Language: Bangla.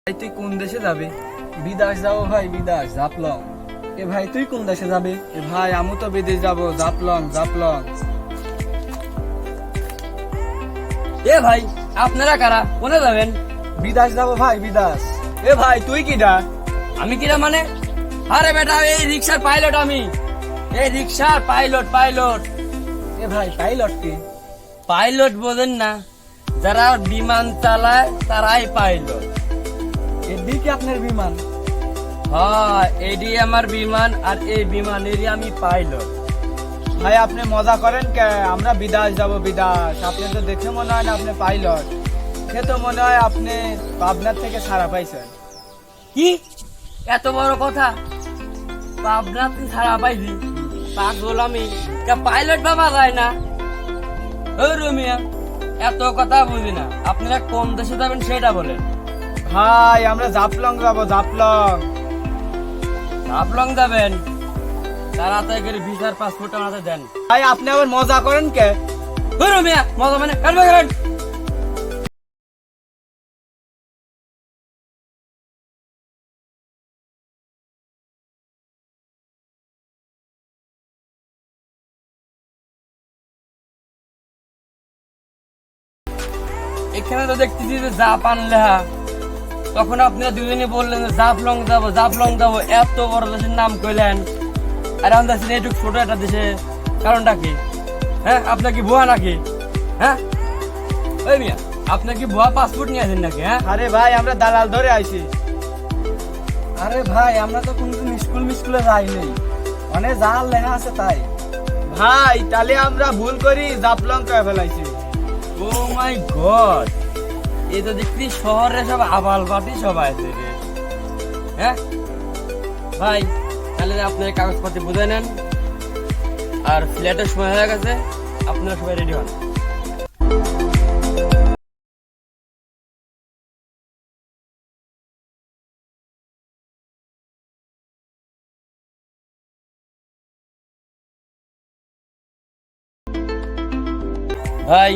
তুই কোন দেশে যাবে? বিদেশ যাবো ভাই, বিদেশ জাফলং। এ ভাই তুই কোন দেশে যাবে? এ ভাই আমি তো বিদেশ যাবো, জাফলং জাফলং। এ ভাই আপনারা কারা, কোনে যাবেন? বিদেশ যাবো ভাই, বিদেশ। এ ভাই তুই কিডা? আমি কিরা মানে? আরে বেটা এই রিক্সার পাইলট আমি, এই রিক্সার পাইলট পাইলট। এ ভাই পাইলট কি? পাইলট বোঝেন না? যারা বিমান চালায় তারাই পাইলট। এডি কি আপনার বিমান? হ্যাঁ এডি আমার বিমান, আর এই বিমানেরই আমি পাইলট। ভাই আপনি মজা করেন কে? আমরা বিদেশ যাবো, বিদেশ। আপনি তো দেখে মনে হয় না আপনি পাইলট। সে তো মনে হয় আপনি পাবনার থেকে ছাড়া পাইছেন। কি এত বড় কথা? পাবনা তুই ছাড়া পাইছি? পাগল আমি, পাইলট বাবা যায় না। ও রুমিয়া, এত কথা বুঝি না। আপনারা কোন দেশে যাবেন সেটা বলেন। ভাই আমরা জাফলং যাবো, জাফলং। হাফলং যাবেন? তাড়াতাড়ি করে ভিসার পাসপোর্ট আমাদের দেন। ভাই আপনি আবার মজা করেন কে? ও রুমিয়া, মজা মানে কাটবে করেন। এখানে তো দেখতেছি যে জাপান লেখা, তখন আপনারা দুজনে বললেন যে জাফলং যাবো, জাফলং যাবো। এত বড় দেশের নাম কইলেন, আর আমরা দেখছি একটু ছোট একটা দেশে। কারণটা কি? হ্যাঁ আপনার কি ভুয়া নাকি? হ্যাঁ ওই মিয়া, আপনার কি ভুয়া পাসপোর্ট নিয়ে আসেন নাকি? হ্যাঁ আরে ভাই আমরা দালাল ধরে আইছি। আরে ভাই আমরা তো কোনদিন স্কুলে যাইনি, অনেক জাল লেখা আছে তাই। ভাই তাহলে আমরা ভুল করি জাফলং কয়ে ফেলাইছি। ও মাই গড, এই তো দেখছি শহরে সব আবাল পাটি সবাই আছে রে। হ্যাঁ ভাই, তাহলে আপনার কাগজপত্র বুঝে নেন, আর ফ্ল্যাটের সময় হয়ে গেছে, আপনারা সবাই রেডি হন। ভাই